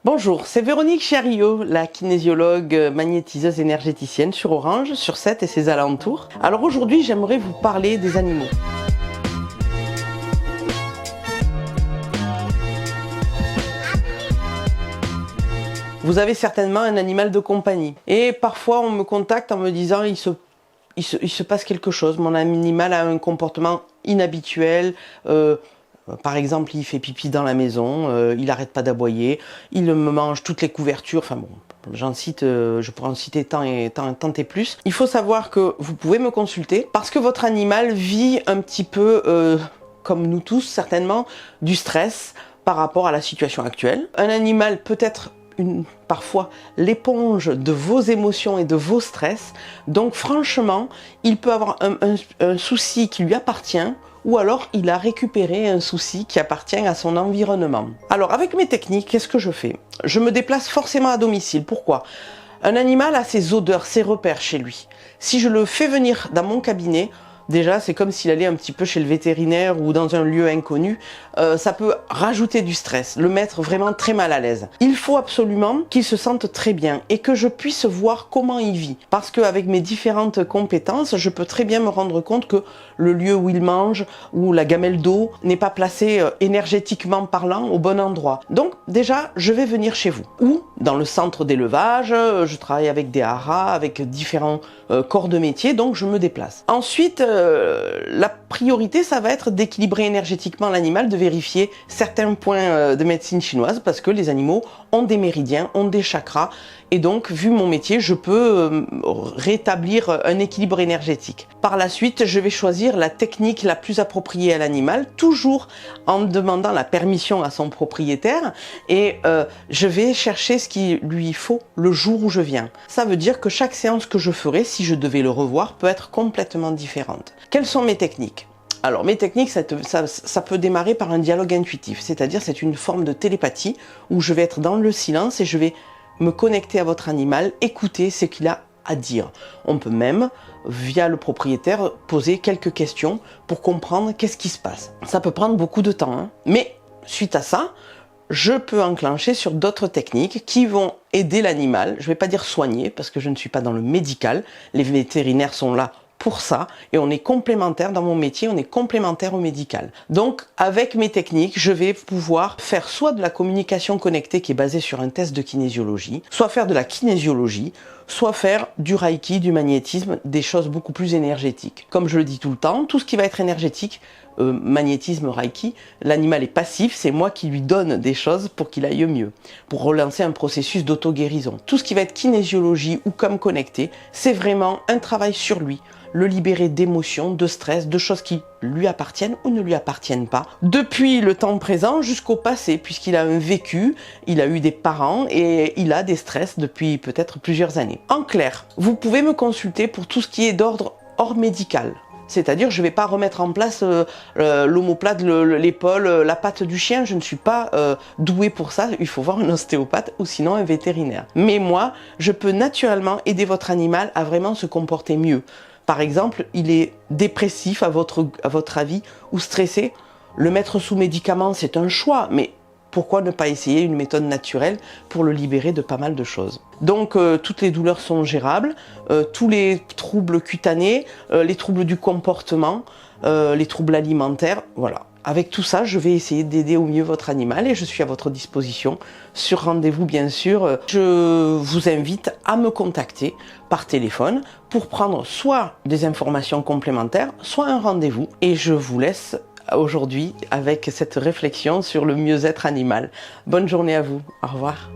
Bonjour, c'est Véronique Chariot, la kinésiologue magnétiseuse énergéticienne sur Orange, sur Sète et ses alentours. Alors aujourd'hui, j'aimerais vous parler des animaux. Vous avez certainement un animal de compagnie. Et parfois, on me contacte en me disant il se passe quelque chose. Mon animal a un comportement inhabituel. Par exemple, il fait pipi dans la maison, il n'arrête pas d'aboyer, il me mange toutes les couvertures, enfin bon, je pourrais en citer tant et plus. Il faut savoir que vous pouvez me consulter parce que votre animal vit un petit peu, comme nous tous certainement, du stress par rapport à la situation actuelle. Un animal peut être parfois l'éponge de vos émotions et de vos stress, donc franchement, il peut avoir un souci qui lui appartient, ou alors il a récupéré un souci qui appartient à son environnement. Alors avec mes techniques, qu'est-ce que je fais? Je me déplace forcément à domicile. Pourquoi? Un animal a ses odeurs, ses repères chez lui. Si je le fais venir dans mon cabinet, déjà, c'est comme s'il allait un petit peu chez le vétérinaire ou dans un lieu inconnu. Ça peut rajouter du stress, le mettre vraiment très mal à l'aise. Il faut absolument qu'il se sente très bien et que je puisse voir comment il vit. Parce qu'avec mes différentes compétences, je peux très bien me rendre compte que le lieu où il mange ou la gamelle d'eau n'est pas placée énergétiquement parlant au bon endroit. Donc déjà, je vais venir chez vous. Ou dans le centre d'élevage, je travaille avec des haras, avec différents corps de métier, donc je me déplace. Ensuite, la priorité, ça va être d'équilibrer énergétiquement l'animal, de vérifier certains points de médecine chinoise, parce que les animaux ont des méridiens, ont des chakras, et donc, vu mon métier, je peux rétablir un équilibre énergétique. Par la suite, je vais choisir la technique la plus appropriée à l'animal, toujours en demandant la permission à son propriétaire, et je vais chercher ce qu'il lui faut le jour où je viens. Ça veut dire que chaque séance que je ferai, si je devais le revoir, peut être complètement différente. Quelles sont mes techniques ? Alors mes techniques, ça peut démarrer par un dialogue intuitif, c'est-à-dire c'est une forme de télépathie où je vais être dans le silence et je vais me connecter à votre animal, écouter ce qu'il a à dire. On peut même, via le propriétaire, poser quelques questions pour comprendre qu'est-ce qui se passe. Ça peut prendre beaucoup de temps, hein. Mais suite à ça, je peux enclencher sur d'autres techniques qui vont aider l'animal. Je ne vais pas dire soigner parce que je ne suis pas dans le médical. Les vétérinaires sont là pour ça et on est complémentaire dans mon métier, on est complémentaire au médical. Donc avec mes techniques, je vais pouvoir faire soit de la communication connectée qui est basée sur un test de kinésiologie, soit faire de la kinésiologie, soit faire du reiki, du magnétisme, des choses beaucoup plus énergétiques. Comme je le dis tout le temps, tout ce qui va être énergétique, magnétisme, reiki, l'animal est passif, c'est moi qui lui donne des choses pour qu'il aille mieux, pour relancer un processus d'auto-guérison. Tout ce qui va être kinésiologie ou comme connecté, c'est vraiment un travail sur lui, le libérer d'émotions, de stress, de choses qui lui appartiennent ou ne lui appartiennent pas, depuis le temps présent jusqu'au passé, puisqu'il a un vécu, il a eu des parents et il a des stress depuis peut-être plusieurs années. En clair, vous pouvez me consulter pour tout ce qui est d'ordre hors médical. C'est-à-dire, je ne vais pas remettre en place l'omoplate, l'épaule, la patte du chien. Je ne suis pas douée pour ça. Il faut voir un ostéopathe ou sinon un vétérinaire. Mais moi, je peux naturellement aider votre animal à vraiment se comporter mieux. Par exemple, il est dépressif à votre avis ou stressé. Le mettre sous médicament, c'est un choix, mais pourquoi ne pas essayer une méthode naturelle pour le libérer de pas mal de choses. Donc toutes les douleurs sont gérables, tous les troubles cutanés, les troubles du comportement, les troubles alimentaires, voilà. Avec tout ça, je vais essayer d'aider au mieux votre animal et je suis à votre disposition sur rendez-vous bien sûr. Je vous invite à me contacter par téléphone pour prendre soit des informations complémentaires, soit un rendez-vous. Et je vous laisse aujourd'hui avec cette réflexion sur le mieux-être animal. Bonne journée à vous, au revoir.